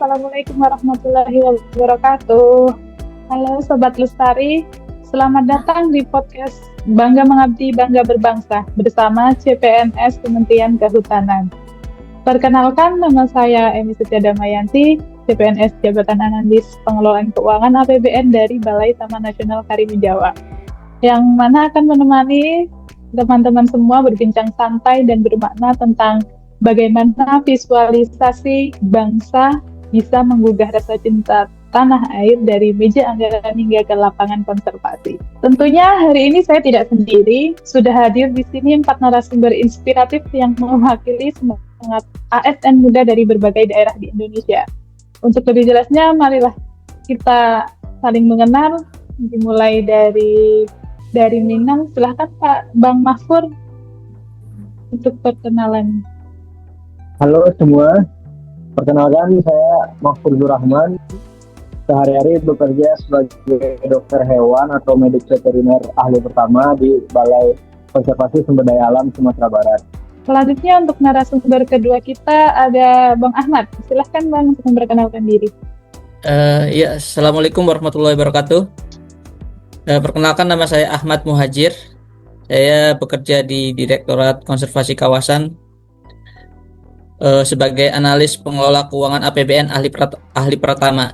Assalamualaikum warahmatullahi wabarakatuh. Halo Sobat Lestari, selamat datang di podcast Bangga Mengabdi, Bangga Berbangsa bersama CPNS Kementerian Kehutanan. Perkenalkan, nama saya Emi Setia Damayanti, CPNS Jabatan Analis Pengelolaan Keuangan APBN dari Balai Taman Nasional Karimun Jawa, yang mana akan menemani teman-teman semua berbincang santai dan bermakna tentang bagaimana visualisasi bangsa bisa menggugah rasa cinta tanah air dari meja anggaran hingga ke lapangan konservasi. Tentunya hari ini saya tidak sendiri, sudah hadir di sini 4 narasumber inspiratif yang mewakili semangat ASN muda dari berbagai daerah di Indonesia. Untuk lebih jelasnya, marilah kita saling mengenal, dimulai dari Minang. Silahkan Pak Bang Mahfur untuk perkenalan. Halo semua, perkenalkan saya Mahfur Rahman. Sehari-hari bekerja sebagai dokter hewan atau medik veteriner ahli pertama di Balai Konservasi Sumber Daya Alam Sumatera Barat. Selanjutnya untuk narasumber kedua kita ada Bang Ahmad. Silahkan Bang untuk memperkenalkan diri. Assalamualaikum warahmatullahi wabarakatuh. Perkenalkan, nama saya Ahmad Muhajir. Saya bekerja di Direktorat Konservasi Kawasan sebagai analis pengelola keuangan APBN ahli pertama.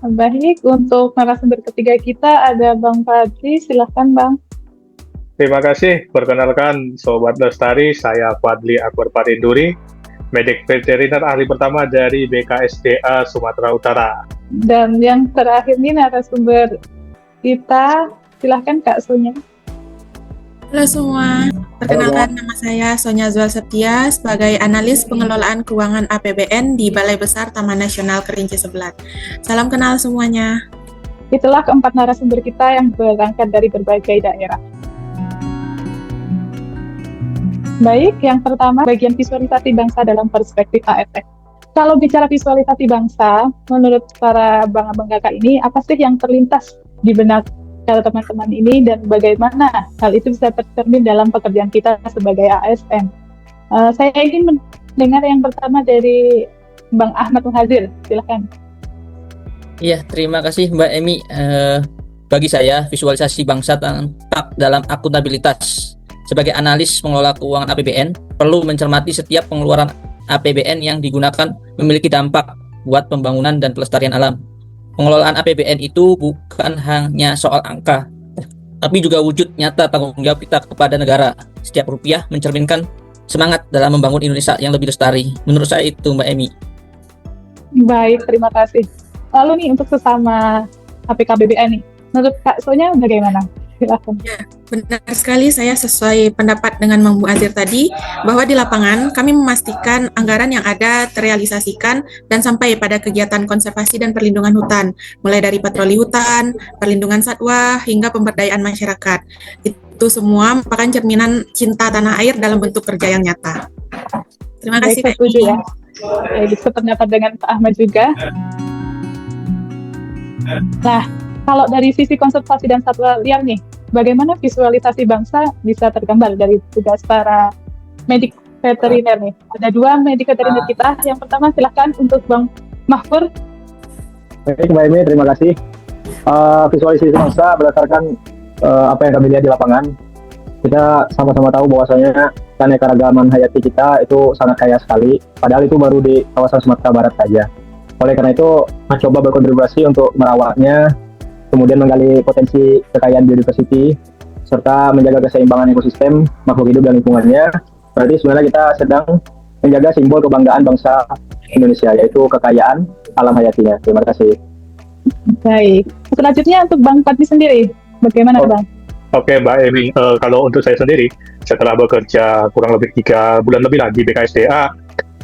Baik, untuk narasumber ketiga kita ada Bang Fadli. Silahkan Bang. Terima kasih. Perkenalkan Sobat Lestari, saya Fadli Akbar Parinduri, medik veteriner ahli pertama dari BKSDA Sumatera Utara. Dan yang terakhir ini narasumber kita, silahkan Kak Sonya. Halo semua, perkenalkan nama saya Sonya Zual Septia sebagai analis pengelolaan keuangan APBN di Balai Besar Taman Nasional Kerinci Seblat. Salam kenal semuanya. Itulah keempat narasumber kita yang berangkat dari berbagai daerah. Baik, yang pertama bagian visualisasi bangsa dalam perspektif ASN. Kalau bicara visualisasi bangsa, menurut para abang-abang kakak ini, apa sih yang terlintas di benak kalau teman-teman ini dan bagaimana hal itu bisa tercermin dalam pekerjaan kita sebagai ASN? Saya ingin mendengar yang pertama dari Bang Ahmad Muhajir, silakan. Iya, terima kasih Mbak Emi. Bagi saya, visualisasi bangsa tampak dalam akuntabilitas. Sebagai analis pengelola keuangan APBN, perlu mencermati setiap pengeluaran APBN yang digunakan memiliki dampak buat pembangunan dan pelestarian alam. Pengelolaan APBN itu bukan hanya soal angka, tapi juga wujud nyata tanggung jawab kita kepada negara. Setiap rupiah mencerminkan semangat dalam membangun Indonesia yang lebih lestari. Menurut saya itu, Mbak Emi. Baik, terima kasih. Lalu nih untuk sesama APKBBN nih, menurut Kak Sonya bagaimana? Silakan. Ya, benar sekali, saya sesuai pendapat dengan Bang Muhajir tadi, bahwa di lapangan kami memastikan anggaran yang ada terrealisasikan dan sampai pada kegiatan konservasi dan perlindungan hutan, mulai dari patroli hutan, perlindungan satwa, hingga pemberdayaan masyarakat. Itu semua merupakan cerminan cinta tanah air dalam bentuk kerja yang nyata. Terima kasih Kak. Setuju ya. Sependapat dengan Pak Ahmad juga. Nah, kalau dari sisi konservasi dan satwa liar nih, bagaimana visualisasi bangsa bisa tergambar dari tugas para medik veteriner nih? Ada 2 medik veteriner kita. Yang pertama silahkan untuk Bang Mahfur. Baik Mbak Emi, terima kasih. Visualisasi bangsa berdasarkan apa yang kami lihat di lapangan. Kita sama-sama tahu bahwasanya keanekaragaman hayati kita itu sangat kaya sekali, padahal itu baru di kawasan Sumatera Barat saja. Oleh karena itu, mencoba berkontribusi untuk merawatnya, kemudian menggali potensi kekayaan biodiversity, serta menjaga keseimbangan ekosistem, makhluk hidup dan lingkungannya. Berarti sebenarnya kita sedang menjaga simbol kebanggaan bangsa Indonesia, yaitu kekayaan alam hayatinya. Terima kasih. Baik. Selanjutnya untuk Bang Fadli sendiri, bagaimana Bang? Oke Mbak Emi, kalau untuk saya sendiri, setelah bekerja kurang lebih 3 bulan lebih lagi di BKSDA,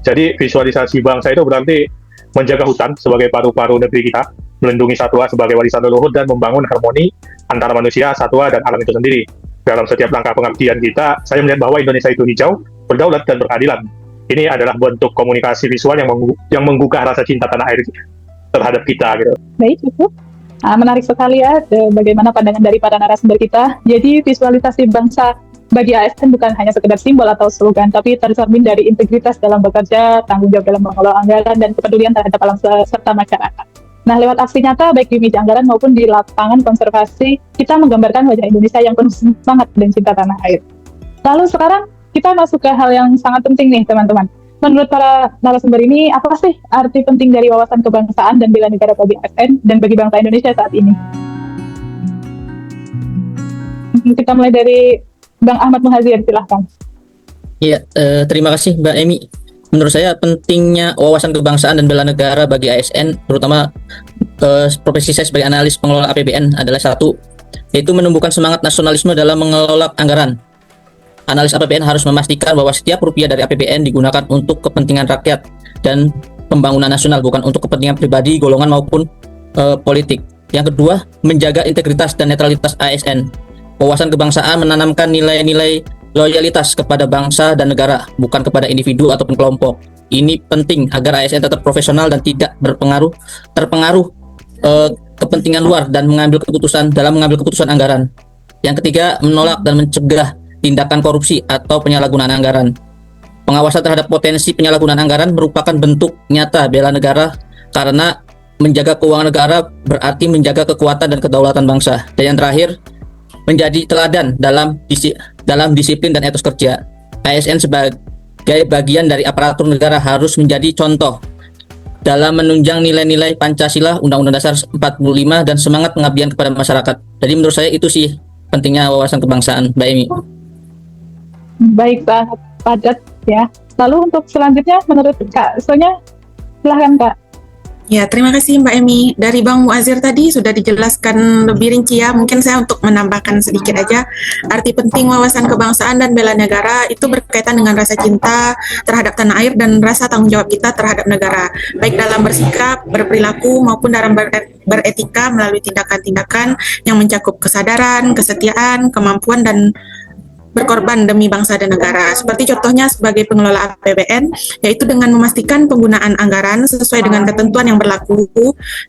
jadi visualisasi bangsa itu berarti menjaga hutan sebagai paru-paru negeri kita, melindungi satwa sebagai warisan leluhur, dan membangun harmoni antara manusia, satwa, dan alam itu sendiri. Dalam setiap langkah pengabdian kita, saya melihat bahwa Indonesia itu hijau, berdaulat, dan berkeadilan. Ini adalah bentuk komunikasi visual yang menggugah rasa cinta tanah air terhadap kita. Gitu. Baik, cukup. Menarik sekali ya bagaimana pandangan dari para narasumber kita. Jadi visualisasi bangsa bagi ASN bukan hanya sekedar simbol atau slogan, tapi tercermin dari integritas dalam bekerja, tanggung jawab dalam mengelola anggaran, dan kepedulian terhadap alam serta masyarakat. Nah, lewat aksi nyata, baik di meja anggaran maupun di lapangan konservasi, kita menggambarkan wajah Indonesia yang penuh semangat dan cinta tanah air. Lalu sekarang kita masuk ke hal yang sangat penting nih, teman-teman. Menurut para narasumber ini, apa sih arti penting dari wawasan kebangsaan dan bela negara bagi ASN dan bagi bangsa Indonesia saat ini? Kita mulai dari Bang Ahmad Muhazir, silahkan. Iya, terima kasih Mbak Emi. Menurut saya pentingnya wawasan kebangsaan dan bela negara bagi ASN, terutama profesi saya sebagai analis pengelola APBN adalah satu, yaitu menumbuhkan semangat nasionalisme dalam mengelola anggaran. Analis APBN harus memastikan bahwa setiap rupiah dari APBN digunakan untuk kepentingan rakyat dan pembangunan nasional, bukan untuk kepentingan pribadi, golongan maupun politik. Yang kedua, menjaga integritas dan netralitas ASN. Wawasan kebangsaan menanamkan nilai-nilai loyalitas kepada bangsa dan negara, bukan kepada individu ataupun kelompok. Ini penting agar ASN tetap profesional dan tidak terpengaruh kepentingan luar dan mengambil keputusan anggaran. Yang ketiga, menolak dan mencegah tindakan korupsi atau penyalahgunaan anggaran. Pengawasan terhadap potensi penyalahgunaan anggaran merupakan bentuk nyata bela negara, karena menjaga keuangan negara berarti menjaga kekuatan dan kedaulatan bangsa. Dan yang terakhir, menjadi teladan dalam disiplin dan etos kerja. ASN sebagai bagian dari aparatur negara harus menjadi contoh dalam menunjang nilai-nilai Pancasila, Undang-Undang Dasar 45, dan semangat pengabdian kepada masyarakat. Jadi menurut saya itu sih pentingnya wawasan kebangsaan, Mbak Emi. Baik, sangat padat ya. Lalu untuk selanjutnya, menurut Kak Sonya, silahkan Kak. Ya, terima kasih Mbak Emi. Dari Bang Muazir tadi sudah dijelaskan lebih rinci ya. Mungkin saya untuk menambahkan sedikit aja. Arti penting wawasan kebangsaan dan bela negara itu berkaitan dengan rasa cinta terhadap tanah air dan rasa tanggung jawab kita terhadap negara. Baik dalam bersikap, berperilaku, maupun dalam beretika melalui tindakan-tindakan yang mencakup kesadaran, kesetiaan, kemampuan, dan berkorban demi bangsa dan negara. Seperti contohnya sebagai pengelola APBN, yaitu dengan memastikan penggunaan anggaran sesuai dengan ketentuan yang berlaku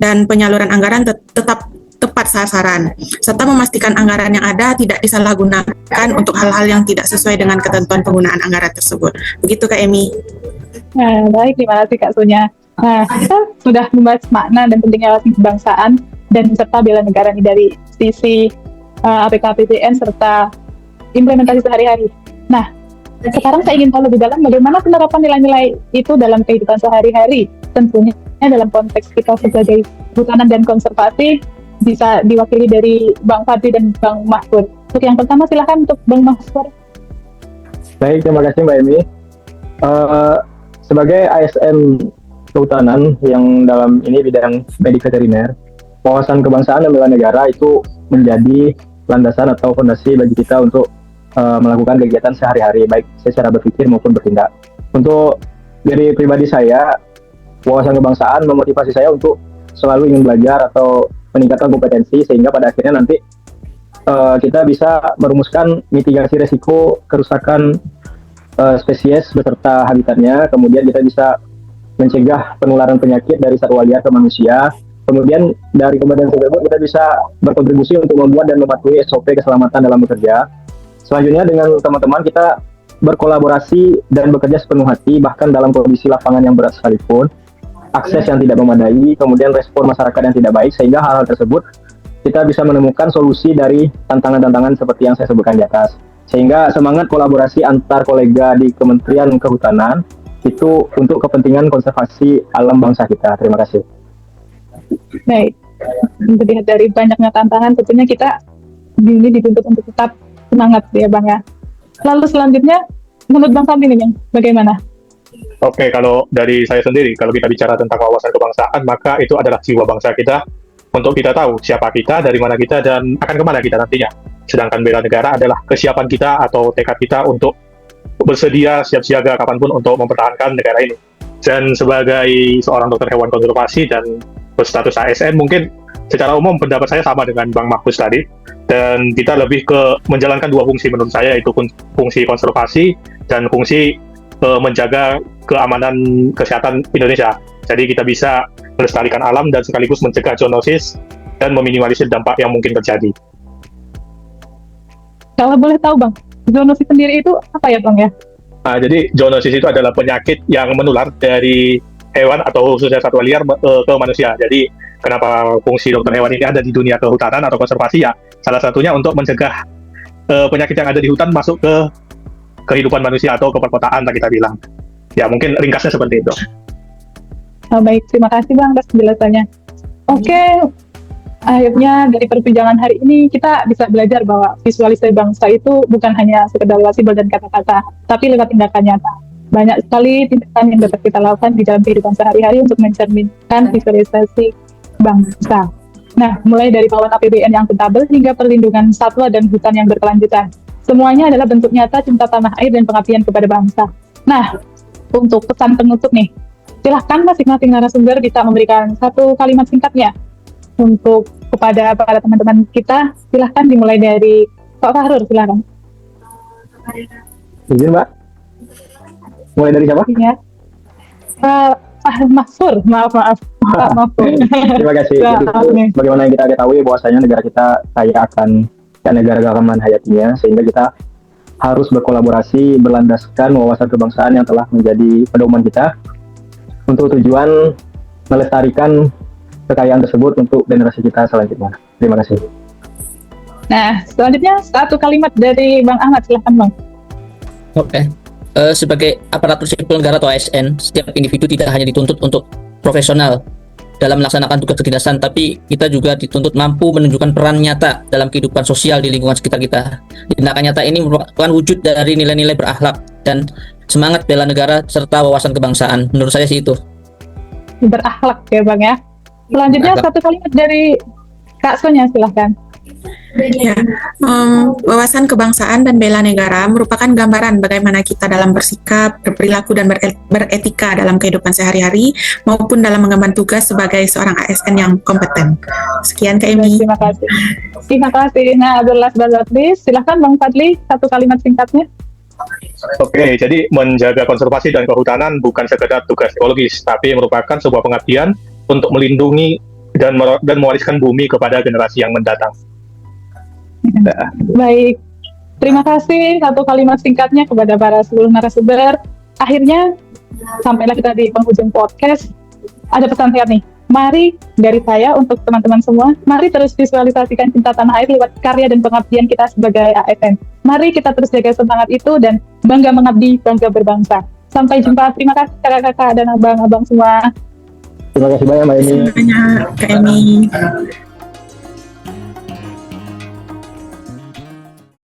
dan penyaluran anggaran tetap tepat sasaran, serta memastikan anggaran yang ada tidak disalahgunakan untuk hal-hal yang tidak sesuai dengan ketentuan penggunaan anggaran tersebut. Begitu Kak Emi. Nah, baik, terima kasih Kak Sonya. Nah, kita sudah membahas makna dan pentingnya wawasan kebangsaan dan serta bela negara ini dari sisi APK-APBN serta implementasi sehari-hari. Nah, sekarang saya ingin tahu lebih dalam bagaimana penerapan nilai-nilai itu dalam kehidupan sehari-hari. Tentunya dalam konteks kita sebagai kehutanan dan konservasi bisa diwakili dari Bang Fadli dan Bang Mahfud. Untuk yang pertama silahkan untuk Bang Mahfud. Baik, terima kasih Mbak Emi. Sebagai ASN kehutanan yang dalam ini bidang medik veteriner, wawasan kebangsaan dan bela negara itu menjadi landasan atau fondasi bagi kita untuk melakukan kegiatan sehari-hari, baik secara berpikir maupun bertindak. Untuk dari pribadi saya, wawasan kebangsaan memotivasi saya untuk selalu ingin belajar atau meningkatkan kompetensi, sehingga pada akhirnya nanti kita bisa merumuskan mitigasi resiko kerusakan spesies beserta habitatnya. Kemudian kita bisa mencegah penularan penyakit dari satwa liar ke manusia. Kemudian dari kompetensi tersebut kita bisa berkontribusi untuk membuat dan mematuhi SOP keselamatan dalam bekerja. Selanjutnya dengan teman-teman kita berkolaborasi dan bekerja sepenuh hati, bahkan dalam kondisi lapangan yang berat sekalipun, akses yang tidak memadai, kemudian respon masyarakat yang tidak baik, sehingga hal-hal tersebut kita bisa menemukan solusi dari tantangan-tantangan seperti yang saya sebutkan di atas. Sehingga semangat kolaborasi antar kolega di Kementerian Kehutanan itu untuk kepentingan konservasi alam bangsa kita. Terima kasih. Baik, melihat dari banyaknya tantangan, tentunya kita ini dituntut untuk tetap semangat ya Bang ya. Lalu selanjutnya, menurut Bang Fadli nih, bagaimana? Oke, kalau dari saya sendiri, kalau kita bicara tentang wawasan kebangsaan, maka itu adalah jiwa bangsa kita untuk kita tahu siapa kita, dari mana kita, dan akan kemana kita nantinya. Sedangkan bela negara adalah kesiapan kita atau tekad kita untuk bersedia siap siaga kapanpun untuk mempertahankan negara ini. Dan sebagai seorang dokter hewan konservasi dan berstatus ASN, mungkin secara umum pendapat saya sama dengan Bang Mahfuz tadi, dan kita lebih ke menjalankan dua fungsi menurut saya, yaitu fungsi konservasi dan fungsi menjaga keamanan kesehatan Indonesia. Jadi kita bisa melestarikan alam dan sekaligus mencegah zoonosis dan meminimalisir dampak yang mungkin terjadi. Kalau boleh tahu Bang, zoonosis sendiri itu apa ya Bang ya? Jadi zoonosis itu adalah penyakit yang menular dari hewan atau khususnya satwa liar ke manusia. Jadi kenapa fungsi dokter hewan ini ada di dunia kehutanan atau konservasi ya? Salah satunya untuk mencegah penyakit yang ada di hutan masuk ke kehidupan manusia atau ke perkotaan lah kita bilang. Ya mungkin ringkasnya seperti itu. Baik, terima kasih Bang atas penjelasannya. Oke, akhirnya dari perbincangan hari ini kita bisa belajar bahwa visualisasi bangsa itu bukan hanya sekedar label dan kata-kata, tapi lewat tindakan nyata. Banyak sekali tindakan yang dapat kita lakukan di dalam kehidupan sehari-hari untuk mencerminkan visualisasi bangsa. Nah, mulai dari bawaan APBN yang akuntabel hingga perlindungan satwa dan hutan yang berkelanjutan. Semuanya adalah bentuk nyata cinta tanah air dan pengabdian kepada bangsa. Nah, untuk pesan penutup nih, silahkan masing-masing narasumber bisa memberikan satu kalimat singkatnya untuk kepada para teman-teman kita. Silahkan dimulai dari Pak Fahrur, silahkan. Izin Mbak. Mulai dari siapa? Ya. Mahfur, maaf. Pak Mahfur. Terima kasih. Ya, Jadi, bagaimana yang kita ketahui bahwasanya negara kita kaya akan keanekaragaman hayatinya, sehingga kita harus berkolaborasi berlandaskan wawasan kebangsaan yang telah menjadi pedoman kita untuk tujuan melestarikan kekayaan tersebut untuk generasi kita selanjutnya. Terima kasih. Nah, selanjutnya satu kalimat dari Bang Ahmad, silahkan Bang. Oke. Sebagai aparatur sipil negara atau ASN, setiap individu tidak hanya dituntut untuk profesional dalam melaksanakan tugas kedinasan, tapi kita juga dituntut mampu menunjukkan peran nyata dalam kehidupan sosial di lingkungan sekitar kita. Tindakan nyata ini merupakan wujud dari nilai-nilai berakhlak dan semangat bela negara serta wawasan kebangsaan. Menurut saya sih itu. Berakhlak ya Bang ya. Selanjutnya Berakhlak. satu kalimat dari Kak Sonya, silahkan. Ya, wawasan kebangsaan dan bela negara merupakan gambaran bagaimana kita dalam bersikap, berperilaku, dan beretika dalam kehidupan sehari-hari maupun dalam mengemban tugas sebagai seorang ASN yang kompeten. Sekian Kak Emi. Terima kasih. Terima kasih. Nah, last but not least, silahkan Bang Fadli, satu kalimat singkatnya. Oke, jadi menjaga konservasi dan kehutanan bukan sekedar tugas ekologis, tapi merupakan sebuah pengabdian untuk melindungi dan mewariskan bumi kepada generasi yang mendatang. Baik, terima kasih satu kalimat singkatnya kepada para seluruh narasumber. Akhirnya sampailah kita di penghujung podcast. Ada pesan singkat nih. Mari dari saya untuk teman-teman semua, mari terus visualisasikan cinta tanah air lewat karya dan pengabdian kita sebagai ASN. Mari kita terus jaga semangat itu dan bangga mengabdi, bangga berbangsa. Sampai jumpa. Terima kasih kakak-kakak dan abang-abang semua. Terima kasih banyak Mbak Eni. Terima kasih banyak Kak Emi.